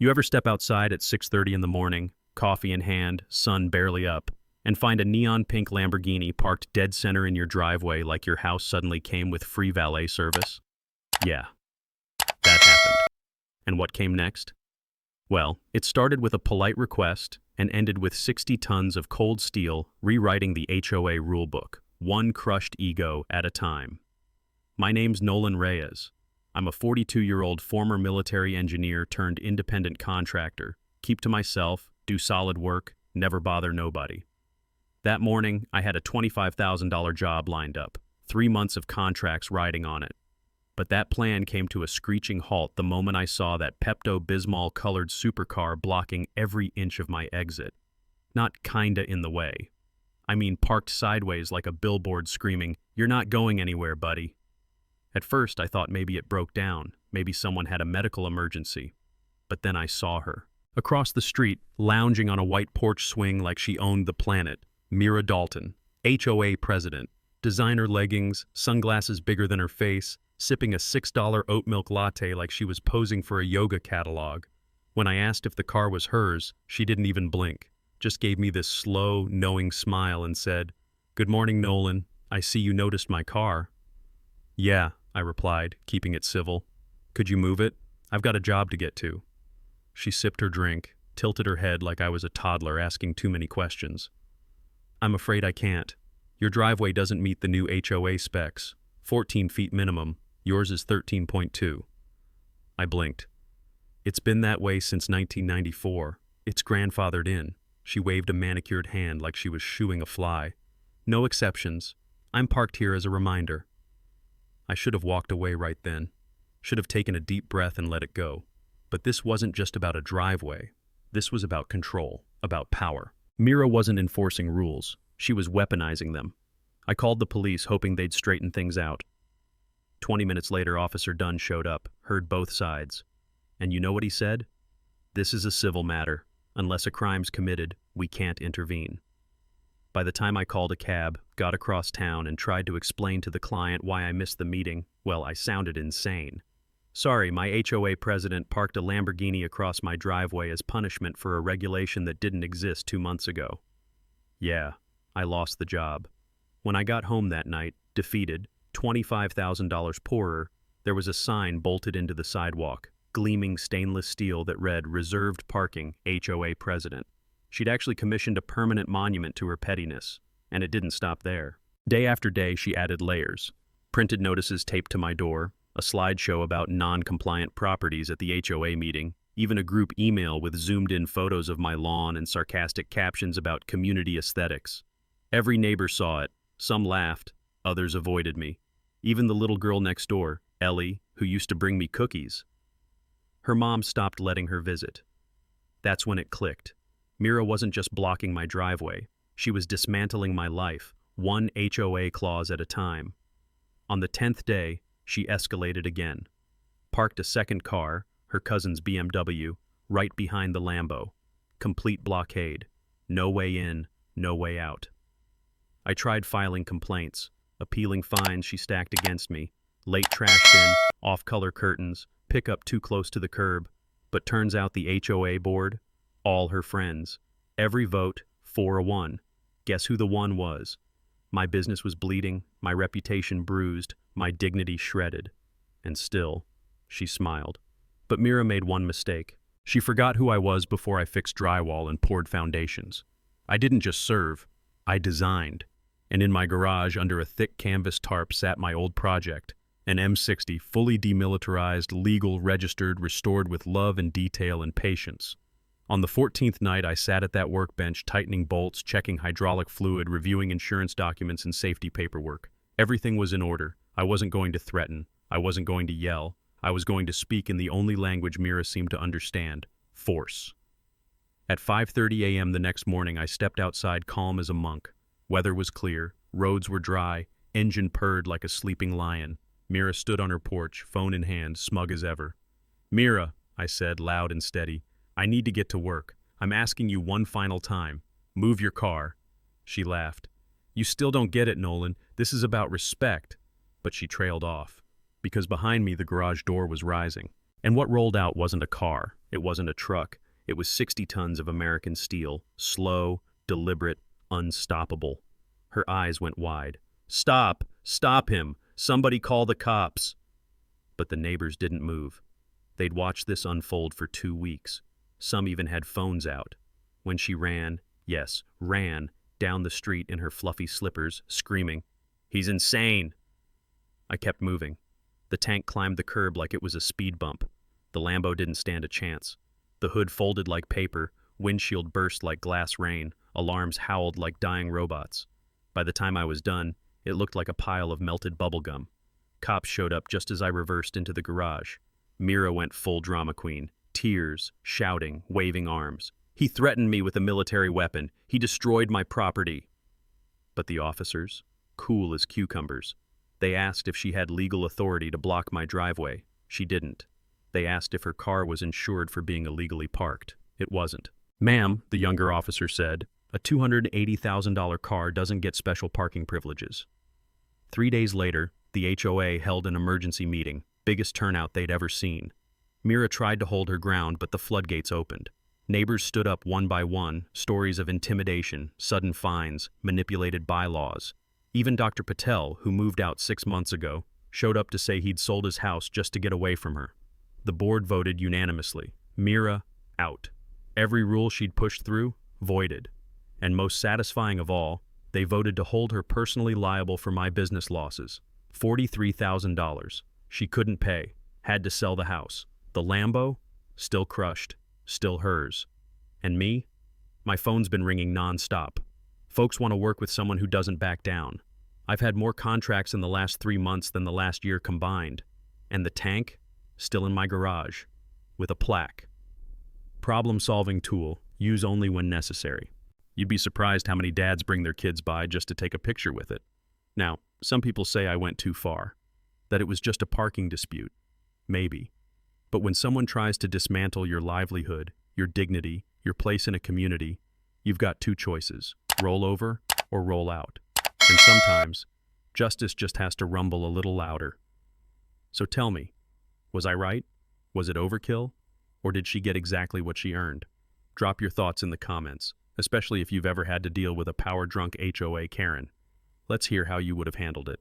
You ever step outside at 6:30 in the morning, coffee in hand, sun barely up, and find a neon pink Lamborghini parked dead center in your driveway like your house suddenly came with free valet service? Yeah, that happened. And what came next? Well, it started with a polite request and ended with 60 tons of cold steel rewriting the HOA rulebook, one crushed ego at a time. My name's Nolan Reyes. I'm a 42-year-old former military engineer turned independent contractor. Keep to myself, do solid work, never bother nobody. That morning, I had a $25,000 job lined up, 3 months of contracts riding on it. But that plan came to a screeching halt the moment I saw that Pepto-Bismol-colored supercar blocking every inch of my exit. Not kinda in the way. I mean parked sideways like a billboard screaming, "You're not going anywhere, buddy." At first, I thought maybe it broke down, maybe someone had a medical emergency. But then I saw her. Across the street, lounging on a white porch swing like she owned the planet, Mira Dalton, HOA president, designer leggings, sunglasses bigger than her face, sipping a $6 oat milk latte like she was posing for a yoga catalog. When I asked if the car was hers, she didn't even blink, just gave me this slow, knowing smile and said, "Good morning, Nolan. I see you noticed my car." "Yeah," I replied, keeping it civil. "Could you move it? I've got a job to get to." She sipped her drink, tilted her head like I was a toddler asking too many questions. "I'm afraid I can't. Your driveway doesn't meet the new HOA specs. 14 feet minimum. Yours is 13.2. I blinked. "It's been that way since 1994. It's grandfathered in." She waved a manicured hand like she was shooing a fly. "No exceptions. I'm parked here as a reminder." I should have walked away right then. Should have taken a deep breath and let it go. But this wasn't just about a driveway. This was about control, about power. Mira wasn't enforcing rules. She was weaponizing them. I called the police, hoping they'd straighten things out. 20 minutes later, Officer Dunn showed up, heard both sides. And you know what he said? "This is a civil matter. Unless a crime's committed, we can't intervene." By the time I called a cab, got across town, and tried to explain to the client why I missed the meeting, well, I sounded insane. "Sorry, my HOA president parked a Lamborghini across my driveway as punishment for a regulation that didn't exist 2 months ago." Yeah, I lost the job. When I got home that night, defeated, $25,000 poorer, there was a sign bolted into the sidewalk, gleaming stainless steel that read, "Reserved Parking, HOA President." She'd actually commissioned a permanent monument to her pettiness, and it didn't stop there. Day after day, she added layers. Printed notices taped to my door, a slideshow about non-compliant properties at the HOA meeting, even a group email with zoomed-in photos of my lawn and sarcastic captions about community aesthetics. Every neighbor saw it. Some laughed, others avoided me. Even the little girl next door, Ellie, who used to bring me cookies. Her mom stopped letting her visit. That's when it clicked. Mira wasn't just blocking my driveway. She was dismantling my life, one HOA clause at a time. On the 10th day, she escalated again. Parked a second car, her cousin's BMW, right behind the Lambo. Complete blockade. No way in, no way out. I tried filing complaints, appealing fines she stacked against me, late trash bin, off-color curtains, pickup too close to the curb. But turns out the HOA board, all her friends. Every vote, 4-1. Guess who the one was? My business was bleeding, my reputation bruised, my dignity shredded. And still, she smiled. But Mira made one mistake. She forgot who I was before I fixed drywall and poured foundations. I didn't just serve, I designed. And in my garage, under a thick canvas tarp, sat my old project, an M60, fully demilitarized, legal, registered, restored with love and detail and patience. On the 14th night, I sat at that workbench, tightening bolts, checking hydraulic fluid, reviewing insurance documents and safety paperwork. Everything was in order. I wasn't going to threaten. I wasn't going to yell. I was going to speak in the only language Mira seemed to understand: force. At 5:30 a.m. the next morning, I stepped outside calm as a monk. Weather was clear, roads were dry, engine purred like a sleeping lion. Mira stood on her porch, phone in hand, smug as ever. "Mira," I said, loud and steady, "I need to get to work. I'm asking you one final time. Move your car." She laughed. "You still don't get it, Nolan. This is about respect." But she trailed off, because behind me the garage door was rising. And what rolled out wasn't a car. It wasn't a truck. It was 60 tons of American steel, slow, deliberate, unstoppable. Her eyes went wide. "Stop! Stop him! Somebody call the cops!" But the neighbors didn't move. They'd watched this unfold for 2 weeks. Some even had phones out. When she ran, yes, ran, down the street in her fluffy slippers, screaming, "He's insane!" I kept moving. The tank climbed the curb like it was a speed bump. The Lambo didn't stand a chance. The hood folded like paper, windshield burst like glass rain, alarms howled like dying robots. By the time I was done, it looked like a pile of melted bubblegum. Cops showed up just as I reversed into the garage. Mira went full drama queen, tears, shouting, waving arms. "He threatened me with a military weapon. He destroyed my property." But the officers, cool as cucumbers, they asked if she had legal authority to block my driveway. She didn't. They asked if her car was insured for being illegally parked. It wasn't. "Ma'am," the younger officer said, "a $280,000 car doesn't get special parking privileges." 3 days later, the HOA held an emergency meeting, biggest turnout they'd ever seen. Mira tried to hold her ground, but the floodgates opened. Neighbors stood up one by one, stories of intimidation, sudden fines, manipulated bylaws. Even Dr. Patel, who moved out 6 months ago, showed up to say he'd sold his house just to get away from her. The board voted unanimously. Mira, out. Every rule she'd pushed through, voided. And most satisfying of all, they voted to hold her personally liable for my business losses. $43,000. She couldn't pay. Had to sell the house. The Lambo? Still crushed. Still hers. And me? My phone's been ringing non-stop. Folks want to work with someone who doesn't back down. I've had more contracts in the last 3 months than the last year combined. And the tank? Still in my garage. With a plaque. Problem-solving tool. Use only when necessary. You'd be surprised how many dads bring their kids by just to take a picture with it. Now, some people say I went too far. That it was just a parking dispute. Maybe. But when someone tries to dismantle your livelihood, your dignity, your place in a community, you've got 2 choices. Roll over or roll out. And sometimes, justice just has to rumble a little louder. So tell me, was I right? Was it overkill? Or did she get exactly what she earned? Drop your thoughts in the comments, especially if you've ever had to deal with a power-drunk HOA Karen. Let's hear how you would have handled it.